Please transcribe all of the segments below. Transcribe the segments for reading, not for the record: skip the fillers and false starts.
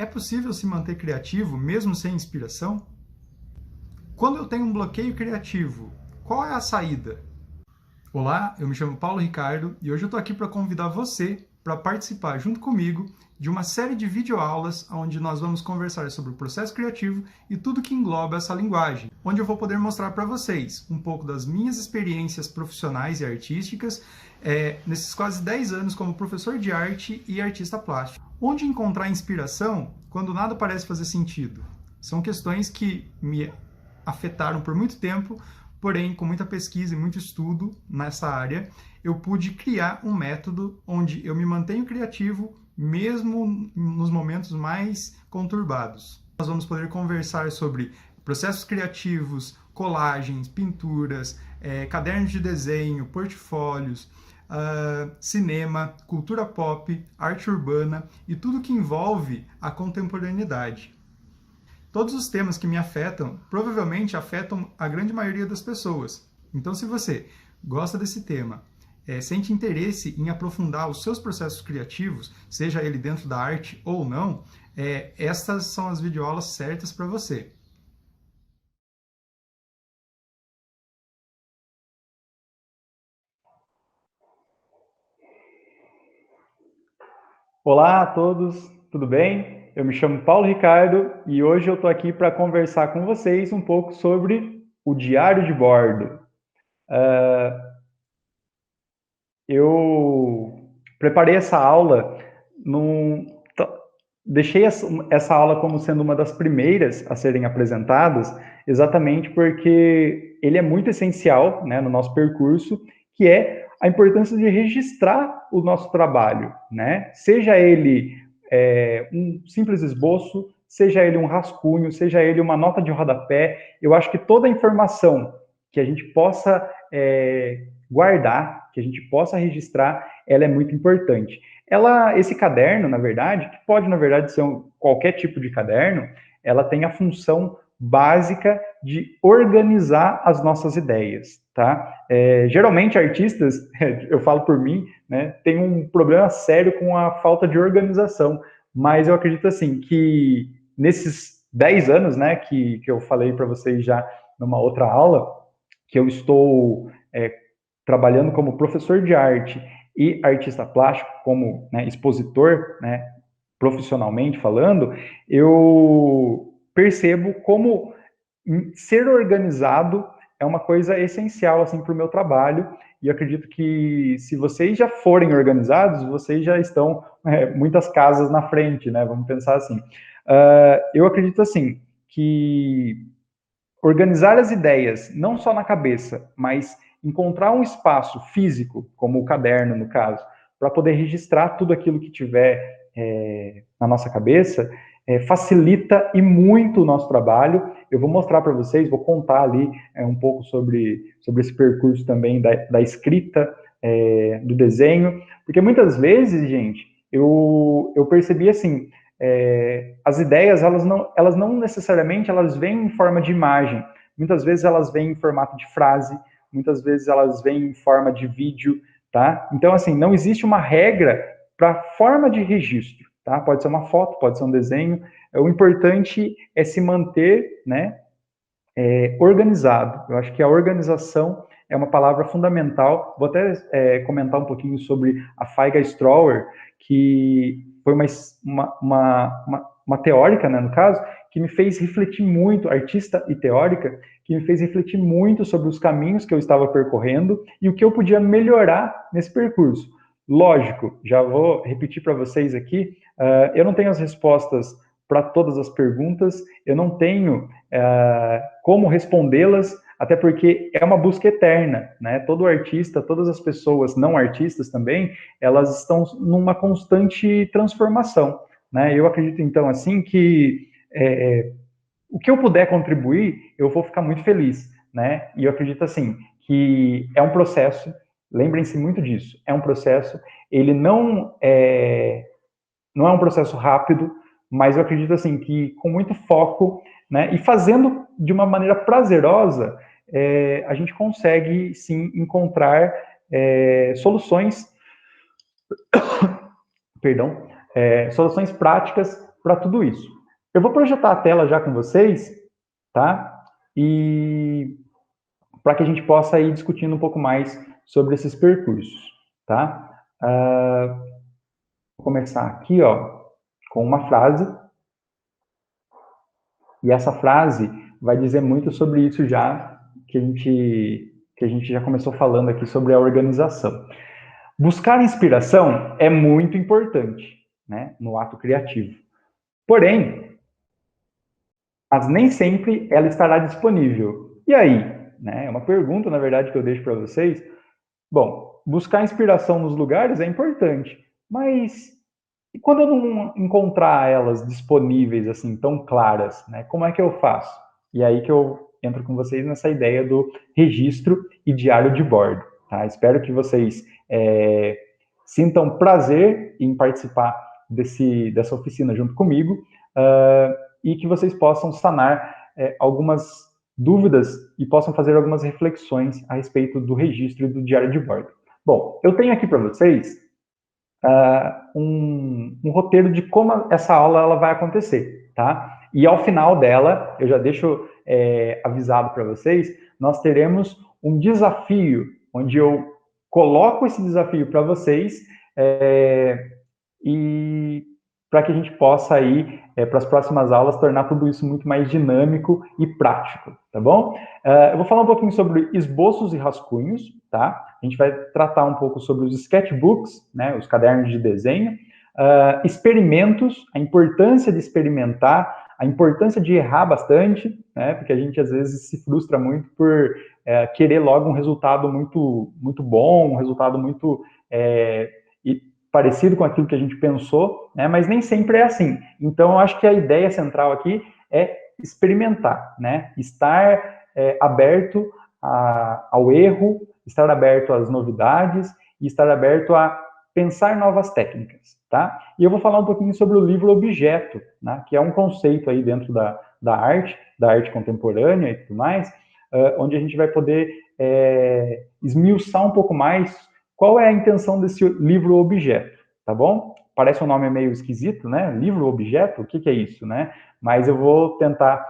É possível se manter criativo mesmo sem inspiração? Quando eu tenho um bloqueio criativo, qual é a saída? Olá, eu me chamo Paulo Ricardo e hoje eu estou aqui para convidar você para participar junto comigo de uma série de videoaulas onde nós vamos conversar sobre o processo criativo e tudo que engloba essa linguagem, onde eu vou poder mostrar para vocês um pouco das minhas experiências profissionais e artísticas nesses quase 10 anos como professor de arte e artista plástico. Onde encontrar inspiração quando nada parece fazer sentido? São questões que me afetaram por muito tempo, porém, com muita pesquisa e muito estudo nessa área, eu pude criar um método onde eu me mantenho criativo mesmo nos momentos mais conturbados. Nós vamos poder conversar sobre processos criativos, colagens, pinturas, cadernos de desenho, portfólios, cinema, cultura pop, arte urbana e tudo que envolve a contemporaneidade. Todos os temas que me afetam, provavelmente afetam a grande maioria das pessoas. Então, se você gosta desse tema, sente interesse em aprofundar os seus processos criativos, seja ele dentro da arte ou não, estas são as videoaulas certas para você. Olá a todos, tudo bem? Eu me chamo Paulo Ricardo e hoje eu estou aqui para conversar com vocês um pouco sobre o diário de bordo. Eu preparei essa aula, deixei essa aula como sendo uma das primeiras a serem apresentadas, exatamente porque ele é muito essencial, né, no nosso percurso, que é a importância de registrar o nosso trabalho, né? Seja ele um simples esboço, seja ele um rascunho, seja ele uma nota de rodapé, eu acho que toda a informação que a gente possa guardar, que a gente possa registrar, ela é muito importante. Esse caderno, na verdade, que pode, na verdade, ser qualquer tipo de caderno, ela tem a função básica de organizar as nossas ideias, tá? Geralmente, artistas, eu falo por mim, né, tem um problema sério com a falta de organização, mas eu acredito, assim, que nesses 10 anos, né, que eu falei para vocês já numa outra aula, que eu estou trabalhando como professor de arte e artista plástico, como, né, expositor, né, profissionalmente falando, eu percebo como ser organizado é uma coisa essencial assim para o meu trabalho, e eu acredito que se vocês já forem organizados, vocês já estão muitas casas na frente, né? Vamos pensar assim. Eu acredito assim que organizar as ideias, não só na cabeça, mas encontrar um espaço físico, como o caderno, no caso, para poder registrar tudo aquilo que tiver na nossa cabeça, facilita e muito o nosso trabalho. Eu vou mostrar para vocês, vou contar ali um pouco sobre esse percurso também da escrita, do desenho, porque muitas vezes, gente, eu percebi assim, as ideias, elas não necessariamente elas vêm em forma de imagem. Muitas vezes elas vêm em formato de frase, muitas vezes elas vêm em forma de vídeo, tá? Então, assim, não existe uma regra para forma de registro, tá? Pode ser uma foto, pode ser um desenho. O importante é se manter, né, organizado. Eu acho que a organização é uma palavra fundamental. Vou até comentar um pouquinho sobre a Feiga Strower, que foi uma teórica, né, no caso, que me fez refletir muito, artista e teórica, que me fez refletir muito sobre os caminhos que eu estava percorrendo e o que eu podia melhorar nesse percurso. Lógico, já vou repetir para vocês aqui, eu não tenho as respostas para todas as perguntas, eu não tenho como respondê-las, até porque é uma busca eterna, né? Todo artista, todas as pessoas não artistas também, elas estão numa constante transformação, né? Eu acredito, então, assim, que o que eu puder contribuir, eu vou ficar muito feliz, né? E eu acredito, assim, que é um processo, lembrem-se muito disso, é um processo, ele não é um processo rápido, mas eu acredito assim que com muito foco, né, e fazendo de uma maneira prazerosa, a gente consegue sim encontrar soluções, perdão, soluções práticas para tudo isso. Eu vou projetar a tela já com vocês, tá? E para que a gente possa ir discutindo um pouco mais sobre esses percursos, tá? Vou começar aqui, ó, com uma frase. E essa frase vai dizer muito sobre isso já que a gente já começou falando aqui sobre a organização. Buscar inspiração é muito importante, né, no ato criativo. Porém, mas nem sempre ela estará disponível. E aí? Né? É uma pergunta, na verdade, que eu deixo para vocês. Bom, buscar inspiração nos lugares é importante, mas e quando eu não encontrar elas disponíveis, assim, tão claras, né, como é que eu faço? E aí que eu entro com vocês nessa ideia do registro e diário de bordo. Tá? Espero que vocês sintam prazer em participar dessa oficina junto comigo e que vocês possam sanar algumas dúvidas e possam fazer algumas reflexões a respeito do registro e do diário de bordo. Bom, eu tenho aqui para vocês um roteiro de como essa aula ela vai acontecer, tá? E ao final dela, eu já deixo avisado para vocês, nós teremos um desafio, onde eu coloco esse desafio para vocês e para que a gente possa aí, para as próximas aulas, tornar tudo isso muito mais dinâmico e prático, tá bom? Eu vou falar um pouquinho sobre esboços e rascunhos, tá? A gente vai tratar um pouco sobre os sketchbooks, né, os cadernos de desenho, experimentos, a importância de experimentar, a importância de errar bastante, né, porque a gente às vezes se frustra muito por querer logo um resultado muito, muito bom, um resultado muito parecido com aquilo que a gente pensou, né, mas nem sempre é assim. Então, eu acho que a ideia central aqui é experimentar, né, estar aberto ao erro, estar aberto às novidades e estar aberto a pensar novas técnicas, tá? E eu vou falar um pouquinho sobre o livro objeto, né, que é um conceito aí dentro da arte contemporânea e tudo mais, onde a gente vai poder esmiuçar um pouco mais qual é a intenção desse livro objeto, tá bom? Parece um nome meio esquisito, né? Livro objeto, o que é isso, né? Mas eu vou tentar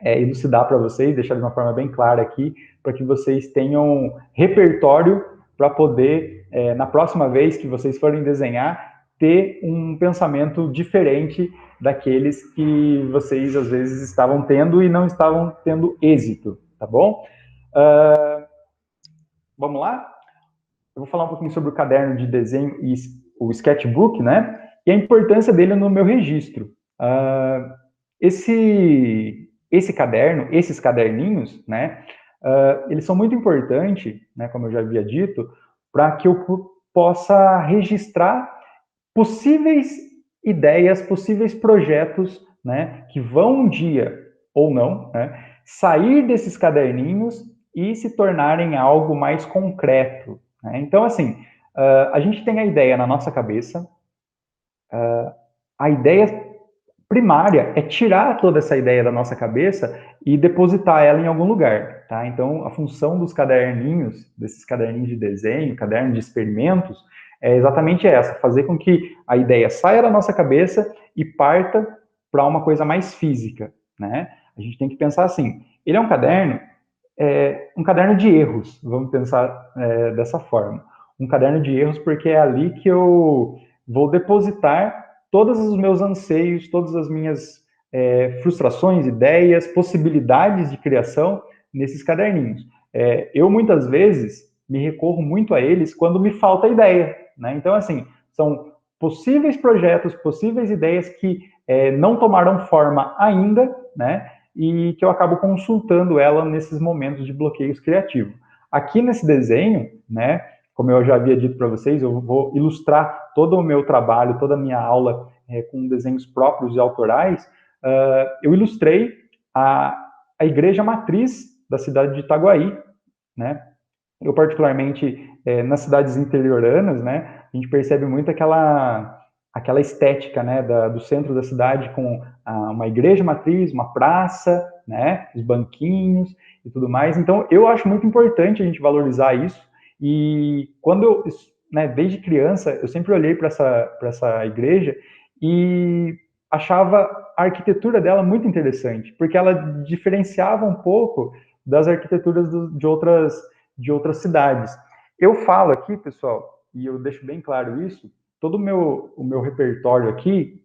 elucidar para vocês, deixar de uma forma bem clara aqui, para que vocês tenham repertório para poder, na próxima vez que vocês forem desenhar, ter um pensamento diferente daqueles que vocês, às vezes, estavam tendo e não estavam tendo êxito, tá bom? Vamos lá? Eu vou falar um pouquinho sobre o caderno de desenho e o sketchbook, né? E a importância dele no meu registro. Esse caderno, esses caderninhos, né? Eles são muito importantes, né? Como eu já havia dito, para que eu possa registrar possíveis ideias, possíveis projetos, né? Que vão um dia ou não, né? Sair desses caderninhos e se tornarem algo mais concreto. Né? Então, assim, a gente tem a ideia na nossa cabeça, a ideia primária é tirar toda essa ideia da nossa cabeça e depositar ela em algum lugar, tá? Então, a função dos caderninhos, desses caderninhos de desenho, caderno de experimentos, é exatamente essa, fazer com que a ideia saia da nossa cabeça e parta para uma coisa mais física, né? A gente tem que pensar assim, ele é um caderno de erros, vamos pensar dessa forma. Um caderno de erros porque é ali que eu vou depositar todos os meus anseios, todas as minhas frustrações, ideias, possibilidades de criação nesses caderninhos. Eu, muitas vezes, me recorro muito a eles quando me falta ideia. Né? Então, assim, são possíveis projetos, possíveis ideias que não tomaram forma ainda, né? E que eu acabo consultando ela nesses momentos de bloqueios criativos. Aqui nesse desenho, né, como eu já havia dito para vocês, eu vou ilustrar todo o meu trabalho, toda a minha aula com desenhos próprios e autorais. Eu ilustrei a igreja matriz da cidade de Itaguaí, né? Eu, particularmente, nas cidades interioranas, né, a gente percebe muito aquela estética, né, do centro da cidade com uma igreja matriz, uma praça, né, os banquinhos e tudo mais. Então, eu acho muito importante a gente valorizar isso. E quando eu, né, desde criança, eu sempre olhei para essa igreja e achava a arquitetura dela muito interessante, porque ela diferenciava um pouco das arquiteturas de outras cidades. Eu falo aqui, pessoal, e eu deixo bem claro isso, todo o meu repertório aqui,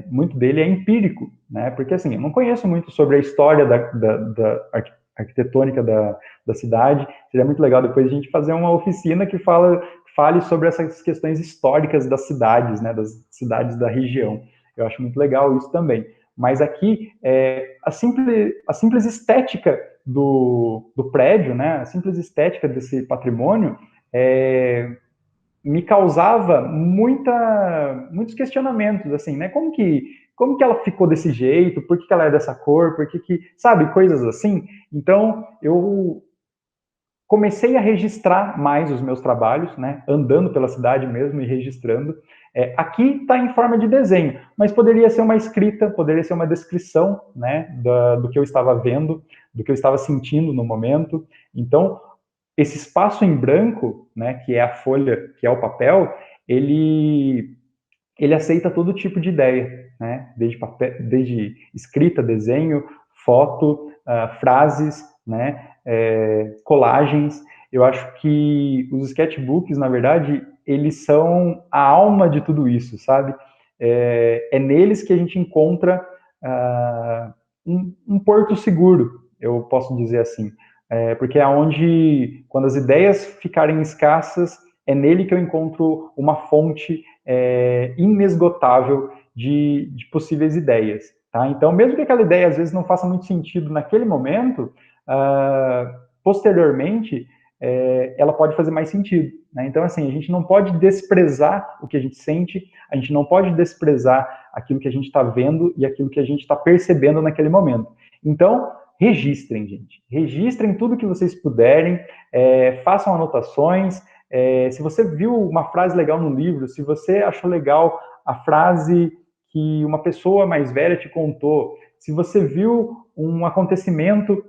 muito dele é empírico, né? Porque, assim, eu não conheço muito sobre a história da arquitetônica da cidade. Seria muito legal depois a gente fazer uma oficina que fale sobre essas questões históricas das cidades, né? Das cidades da região. Eu acho muito legal isso também. Mas aqui, a simples estética do prédio, né? A simples estética desse patrimônio, me causava muitos questionamentos, assim, né? Como que ela ficou desse jeito? Por que ela é dessa cor? Sabe, coisas assim. Então, eu comecei a registrar mais os meus trabalhos, né? Andando pela cidade mesmo e registrando. Aqui está em forma de desenho, mas poderia ser uma escrita, poderia ser uma descrição, né? Do que eu estava vendo, do que eu estava sentindo no momento. Então, esse espaço em branco, né, que é a folha, que é o papel, ele aceita todo tipo de ideia, né, desde escrita, desenho, foto, frases, né, colagens. Eu acho que os sketchbooks, na verdade, eles são a alma de tudo isso, sabe? É neles que a gente encontra um porto seguro, eu posso dizer assim. Porque é onde, quando as ideias ficarem escassas, é nele que eu encontro uma fonte inesgotável de possíveis ideias. Tá? Então, mesmo que aquela ideia às vezes não faça muito sentido naquele momento, posteriormente, ela pode fazer mais sentido. Né? Então, assim, a gente não pode desprezar o que a gente sente, a gente não pode desprezar aquilo que a gente está vendo e aquilo que a gente está percebendo naquele momento. Então, registrem, gente. Registrem tudo que vocês puderem, façam anotações. Se você viu uma frase legal no livro, se você achou legal a frase que uma pessoa mais velha te contou, se você viu um acontecimento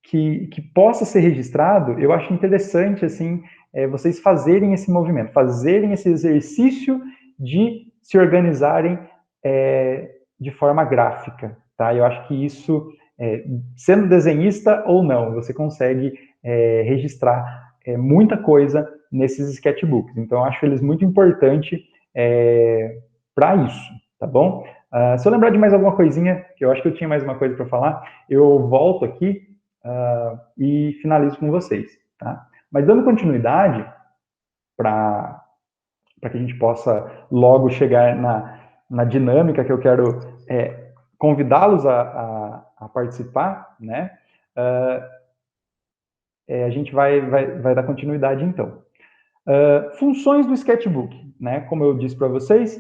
que possa ser registrado, eu acho interessante assim vocês fazerem esse movimento, fazerem esse exercício de se organizarem de forma gráfica. Tá? Eu acho que isso, sendo desenhista ou não, você consegue registrar muita coisa nesses sketchbooks. Então, eu acho eles muito importantes para isso, tá bom? Se eu lembrar de mais alguma coisinha, que eu acho que eu tinha mais uma coisa para falar, eu volto aqui e finalizo com vocês, tá? Mas dando continuidade para que a gente possa logo chegar na dinâmica que eu quero convidá-los a participar, né? A gente vai dar continuidade então. Funções do sketchbook, né? Como eu disse para vocês,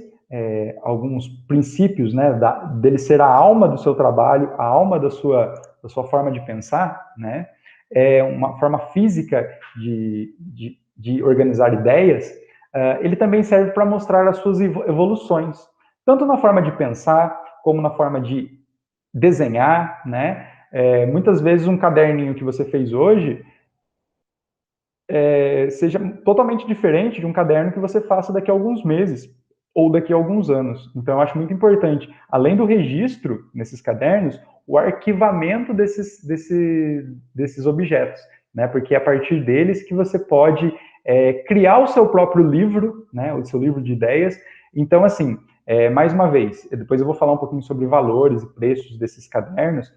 alguns princípios, né? Dele ser a alma do seu trabalho, a alma da sua forma de pensar, né? É uma forma física de organizar ideias. Ele também serve para mostrar as suas evoluções, tanto na forma de pensar, como na forma de desenhar, né? Muitas vezes um caderninho que você fez hoje seja totalmente diferente de um caderno que você faça daqui a alguns meses ou daqui a alguns anos. Então, eu acho muito importante, além do registro nesses cadernos, o arquivamento desses objetos, né? Porque é a partir deles que você pode criar o seu próprio livro, né? O seu livro de ideias. Então, assim, mais uma vez, depois eu vou falar um pouquinho sobre valores e preços desses cadernos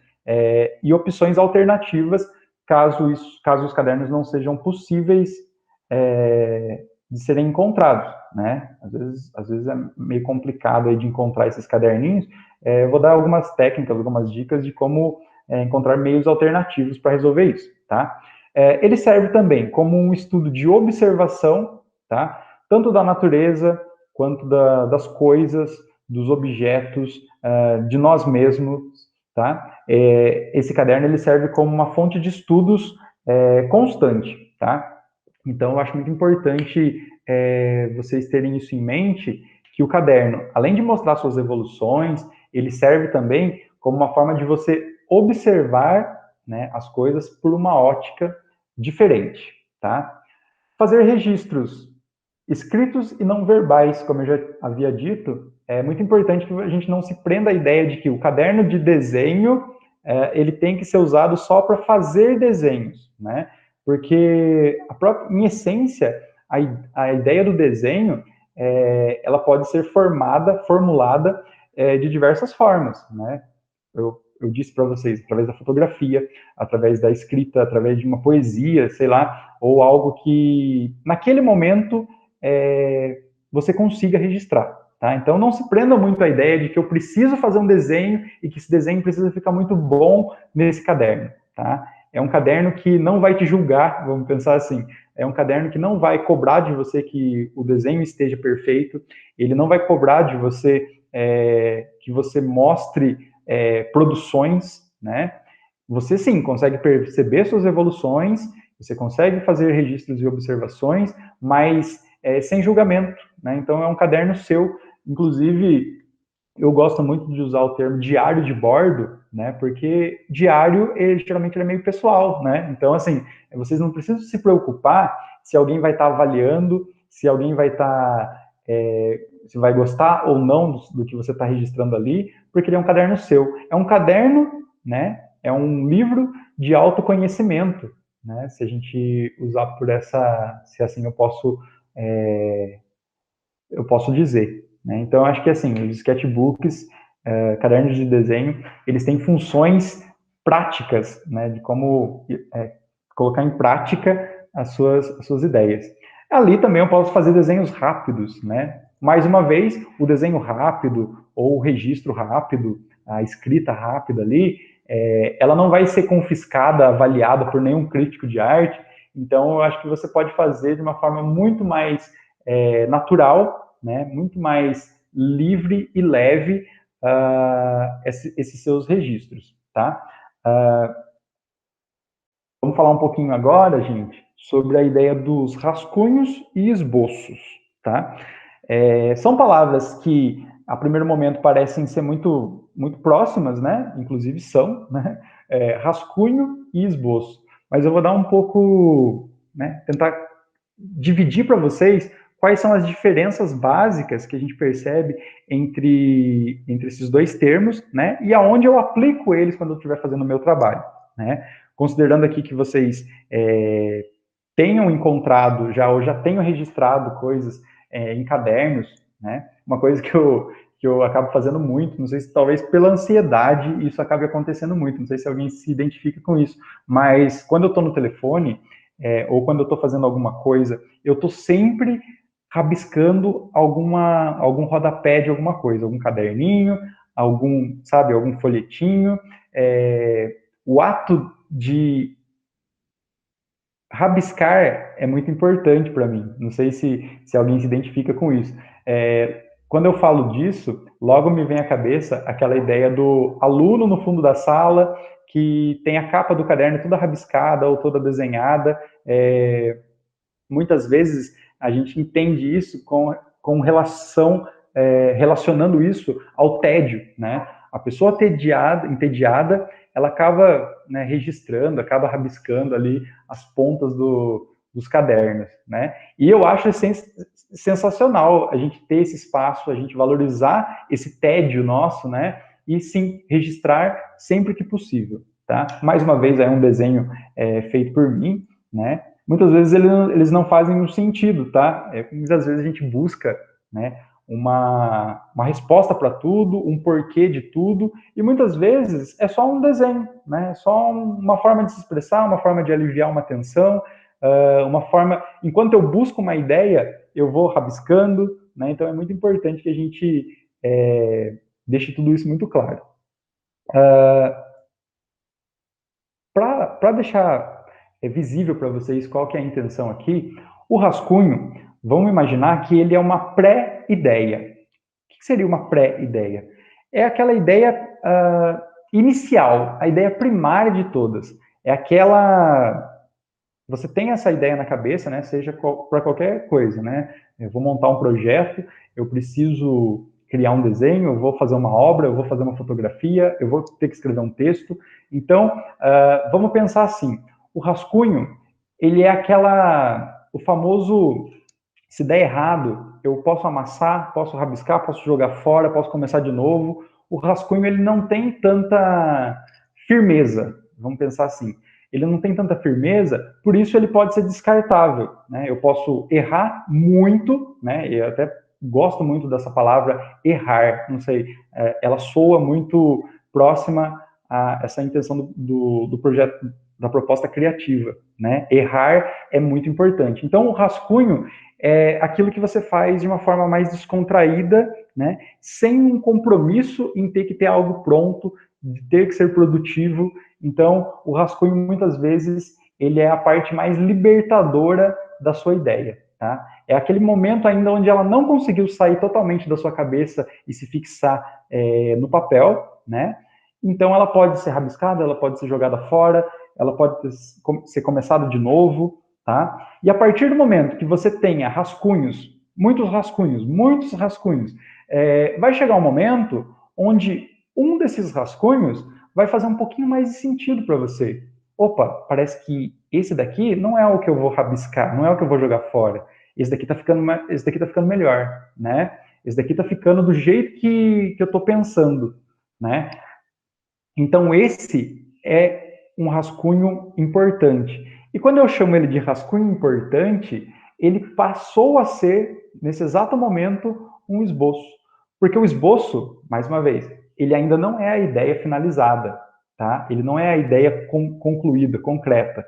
e opções alternativas caso os cadernos não sejam possíveis de serem encontrados, né? Às vezes é meio complicado aí de encontrar esses caderninhos. Eu vou dar algumas técnicas, algumas dicas de como encontrar meios alternativos para resolver isso, tá? Ele serve também como um estudo de observação, tá? Tanto da natureza quanto das coisas, dos objetos, de nós mesmos, tá? Esse caderno ele serve como uma fonte de estudos constante, tá? Então, eu acho muito importante vocês terem isso em mente, que o caderno, além de mostrar suas evoluções, ele serve também como uma forma de você observar, né, as coisas por uma ótica diferente, tá? Fazer registros escritos e não verbais, como eu já havia dito, é muito importante que a gente não se prenda à ideia de que o caderno de desenho ele tem que ser usado só para fazer desenhos, né? Porque, em essência, a ideia do desenho, ela pode ser formulada de diversas formas, né? Eu disse para vocês, através da fotografia, através da escrita, através de uma poesia, sei lá, ou algo que, naquele momento, você consiga registrar. Tá? Então, não se prenda muito à ideia de que eu preciso fazer um desenho e que esse desenho precisa ficar muito bom nesse caderno. Tá? É um caderno que não vai te julgar, vamos pensar assim. É um caderno que não vai cobrar de você que o desenho esteja perfeito, ele não vai cobrar de você que você mostre produções, né? Você sim consegue perceber suas evoluções, você consegue fazer registros e observações, mas sem julgamento, né? Então é um caderno seu. Inclusive, eu gosto muito de usar o termo diário de bordo, né? Porque diário, geralmente, ele é meio pessoal, né? Então, assim, vocês não precisam se preocupar se alguém vai estar avaliando, se alguém vai estar, se vai gostar ou não do que você está registrando ali, porque ele é um caderno seu. É um caderno, né? É um livro de autoconhecimento, né? Se a gente usar por se assim eu posso dizer. Né? Então, acho que assim, os sketchbooks, cadernos de desenho, eles têm funções práticas, né, de como colocar em prática as suas ideias. Ali também eu posso fazer desenhos rápidos, né? Mais uma vez, o desenho rápido ou o registro rápido, a escrita rápida ali, ela não vai ser confiscada, avaliada por nenhum crítico de arte. Então, eu acho que você pode fazer de uma forma muito mais natural, né? Muito mais livre e leve esses seus registros, tá? Vamos falar um pouquinho agora, gente, sobre a ideia dos rascunhos e esboços, tá? São palavras que, a primeiro momento, parecem ser muito, muito próximas, né? Inclusive são, né? Rascunho e esboço. Mas eu vou dar um pouco, né? Tentar dividir para vocês quais são as diferenças básicas que a gente percebe entre esses dois termos, né? E aonde eu aplico eles quando eu estiver fazendo o meu trabalho, né? Considerando aqui que vocês tenham encontrado já, ou já tenham registrado coisas em cadernos, né? Uma coisa que eu acabo fazendo muito, não sei se talvez pela ansiedade isso acabe acontecendo muito, não sei se alguém se identifica com isso, mas quando eu estou no telefone, ou quando eu estou fazendo alguma coisa, eu estou sempre rabiscando algum rodapé de alguma coisa, algum caderninho, algum folhetinho. O ato de rabiscar é muito importante para mim. Não sei se alguém se identifica com isso. Quando eu falo disso, logo me vem à cabeça aquela ideia do aluno no fundo da sala que tem a capa do caderno toda rabiscada ou toda desenhada. Muitas vezes a gente entende isso com relacionando isso ao tédio, né? A pessoa entediada, ela acaba, né, registrando, acaba rabiscando ali as pontas dos cadernos, né? E eu acho sensacional a gente ter esse espaço, a gente valorizar esse tédio nosso, né? E sim, registrar sempre que possível, tá? Mais uma vez, é um desenho feito por mim, né? Muitas vezes eles não fazem um sentido, tá? Muitas vezes a gente busca, né, uma resposta para tudo, um porquê de tudo, e muitas vezes é só um desenho, né? É só uma forma de se expressar, uma forma de aliviar uma tensão, uma forma... Enquanto eu busco uma ideia, eu vou rabiscando, né? Então é muito importante que a gente deixe tudo isso muito claro. Para deixar visível para vocês qual que é a intenção aqui, o rascunho, vamos imaginar que ele é uma pré-ideia. O que seria uma pré-ideia? É aquela ideia inicial, a ideia primária de todas. É aquela... Você tem essa ideia na cabeça, né? Seja para qualquer coisa, né? Eu vou montar um projeto, eu preciso criar um desenho, eu vou fazer uma obra, eu vou fazer uma fotografia, eu vou ter que escrever um texto. Então, vamos pensar assim, o rascunho, ele é o famoso Se der errado, eu posso amassar, posso rabiscar, posso jogar fora, posso começar de novo. O rascunho, ele não tem tanta firmeza, vamos pensar assim. Ele não tem tanta firmeza, por isso ele pode ser descartável, né? Eu posso errar muito, né? Eu até gosto muito dessa palavra errar, não sei, ela soa muito próxima a essa intenção do projeto, da proposta criativa, né? Errar é muito importante. Então, o rascunho é aquilo que você faz de uma forma mais descontraída, né? Sem um compromisso em ter que ter algo pronto, de ter que ser produtivo. Então, o rascunho, muitas vezes, ele é a parte mais libertadora da sua ideia, tá? É aquele momento ainda onde ela não conseguiu sair totalmente da sua cabeça e se fixar no papel, né? Então, ela pode ser rabiscada, ela pode ser jogada fora, ela pode ser começada de novo, tá? E a partir do momento que você tenha rascunhos, muitos rascunhos, vai chegar um momento onde um desses rascunhos vai fazer um pouquinho mais de sentido para você. Opa, parece que esse daqui não é o que eu vou rabiscar, não é o que eu vou jogar fora. Esse daqui tá ficando melhor, né? Esse daqui tá ficando do jeito que eu tô pensando, né? Então, esse é um rascunho importante. E quando eu chamo ele de rascunho importante, ele passou a ser, nesse exato momento, um esboço. Porque o esboço, mais uma vez, ele ainda não é a ideia finalizada, tá? Ele não é a ideia concluída, concreta.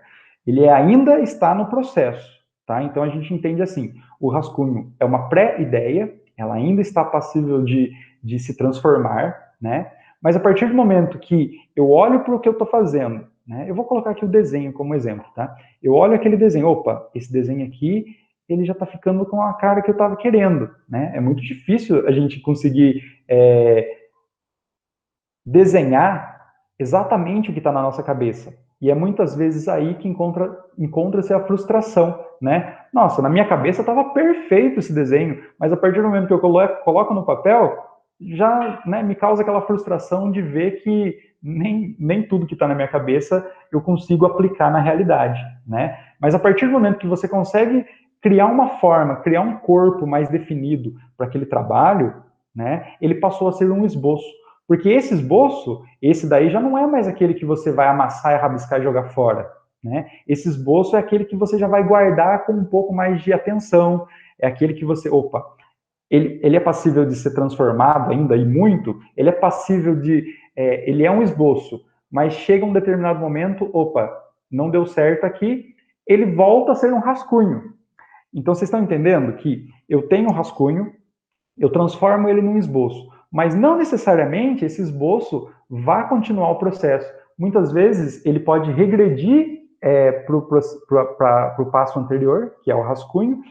Ele ainda está no processo, tá? Então, a gente entende assim, o rascunho é uma pré-ideia, ela ainda está passível de se transformar, né? Mas a partir do momento que eu olho para o que eu estou fazendo, né? Eu vou colocar aqui o desenho como exemplo, tá? Eu olho aquele desenho, opa, esse desenho aqui, ele já está ficando com a cara que eu estava querendo, né? É muito difícil a gente conseguir desenhar exatamente o que está na nossa cabeça. E é muitas vezes aí que encontra-se a frustração, né? Nossa, na minha cabeça estava perfeito esse desenho, mas a partir do momento que eu coloco no papel, já, né, me causa aquela frustração de ver que nem tudo que está na minha cabeça eu consigo aplicar na realidade, né? Mas a partir do momento que você consegue criar uma forma, criar um corpo mais definido para aquele trabalho, né, ele passou a ser um esboço. Porque esse esboço, esse daí já não é mais aquele que você vai amassar, rabiscar e jogar fora, né? Esse esboço é aquele que você já vai guardar com um pouco mais de atenção, é aquele que você, opa, ele é passível de ser transformado ainda, e muito, ele é passível ele é um esboço, mas chega um determinado momento, opa, não deu certo aqui, ele volta a ser um rascunho. Então, vocês estão entendendo que eu tenho um rascunho, eu transformo ele num esboço, mas não necessariamente esse esboço vai continuar o processo. Muitas vezes ele pode regredir para o passo anterior, que é o rascunho,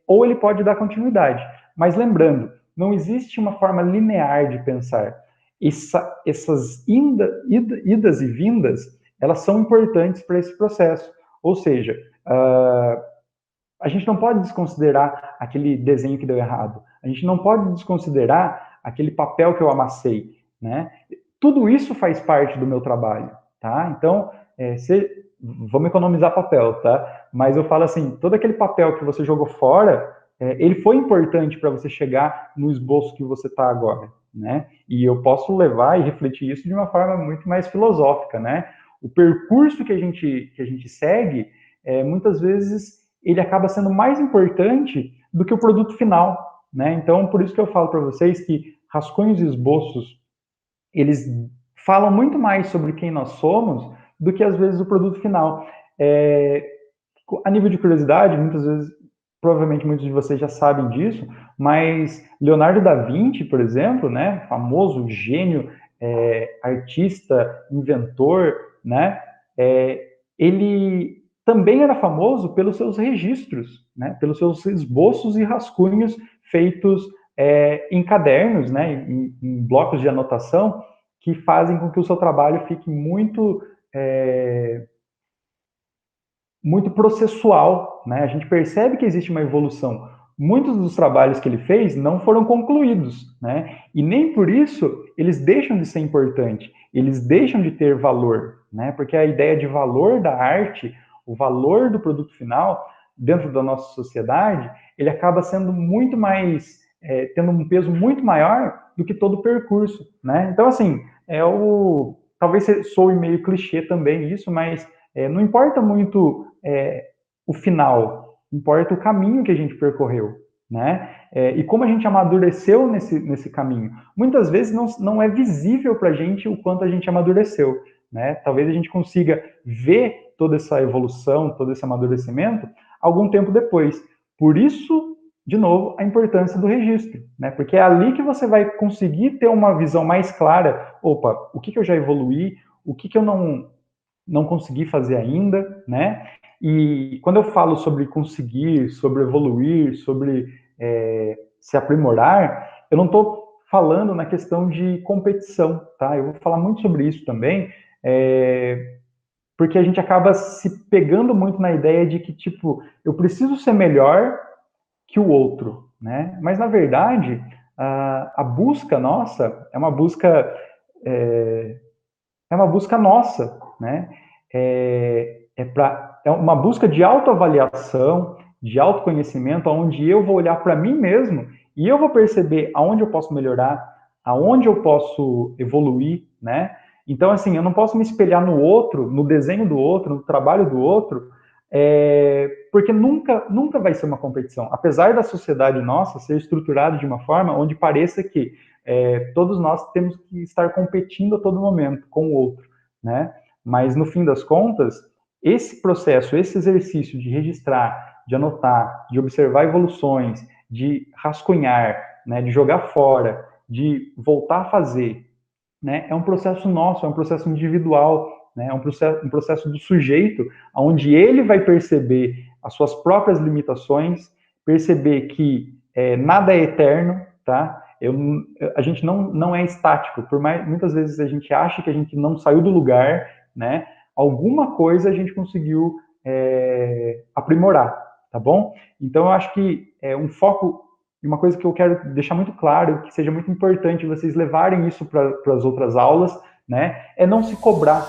ou ele pode dar continuidade. Mas lembrando, não existe uma forma linear de pensar. Essas idas e vindas, elas são importantes para esse processo. Ou seja, a gente não pode desconsiderar aquele desenho que deu errado. A gente não pode desconsiderar aquele papel que eu amassei, né? Tudo isso faz parte do meu trabalho, tá? Então, vamos economizar papel, tá? Mas eu falo assim, todo aquele papel que você jogou fora, ele foi importante para você chegar no esboço que você está agora, né? E eu posso levar e refletir isso de uma forma muito mais filosófica, né? O percurso que a gente segue, muitas vezes, ele acaba sendo mais importante do que o produto final, né? Então, por isso que eu falo para vocês que rascunhos e esboços, eles falam muito mais sobre quem nós somos do que, às vezes, o produto final. A nível de curiosidade, muitas vezes, provavelmente muitos de vocês já sabem disso, mas Leonardo da Vinci, por exemplo, né, famoso gênio, artista, inventor, né, ele também era famoso pelos seus registros, né, pelos seus esboços e rascunhos feitos em cadernos, né, em blocos de anotação, que fazem com que o seu trabalho fique muito processual, né? A gente percebe que existe uma evolução. Muitos dos trabalhos que ele fez não foram concluídos, né? E nem por isso eles deixam de ser importantes, eles deixam de ter valor, né? Porque a ideia de valor da arte, o valor do produto final, dentro da nossa sociedade, ele acaba sendo muito mais, tendo um peso muito maior do que todo o percurso, né? Então, assim, talvez soe meio clichê também isso, mas não importa muito o final, importa o caminho que a gente percorreu, né? E como a gente amadureceu nesse caminho. Muitas vezes não é visível para a gente o quanto a gente amadureceu, né? Talvez a gente consiga ver toda essa evolução, todo esse amadurecimento algum tempo depois. Por isso, de novo, a importância do registro, né? Porque é ali que você vai conseguir ter uma visão mais clara. Opa, o que eu já evoluí? O que eu não consegui fazer ainda, né? E quando eu falo sobre conseguir, sobre evoluir, sobre se aprimorar, eu não estou falando na questão de competição, tá? Eu vou falar muito sobre isso também, porque a gente acaba se pegando muito na ideia de que, tipo, eu preciso ser melhor que o outro, né? Mas, na verdade, a busca nossa é uma busca nossa, né? É uma busca de autoavaliação, de autoconhecimento, onde eu vou olhar para mim mesmo e eu vou perceber aonde eu posso melhorar, aonde eu posso evoluir, né? Então, assim, eu não posso me espelhar no outro, no desenho do outro, no trabalho do outro, porque nunca vai ser uma competição. Apesar da sociedade nossa ser estruturada de uma forma onde pareça que todos nós temos que estar competindo a todo momento com o outro, né? Mas, no fim das contas, esse processo, esse exercício de registrar, de anotar, de observar evoluções, de rascunhar, né, de jogar fora, de voltar a fazer, né, é um processo nosso, é um processo individual, né, é um processo do sujeito, onde ele vai perceber as suas próprias limitações, perceber que nada é eterno, tá? A gente não é estático, por mais muitas vezes a gente acha que a gente não saiu do lugar, né? Alguma coisa a gente conseguiu aprimorar, tá bom? Então eu acho que um foco, uma coisa que eu quero deixar muito claro, que seja muito importante vocês levarem isso para as outras aulas, né? É não se cobrar,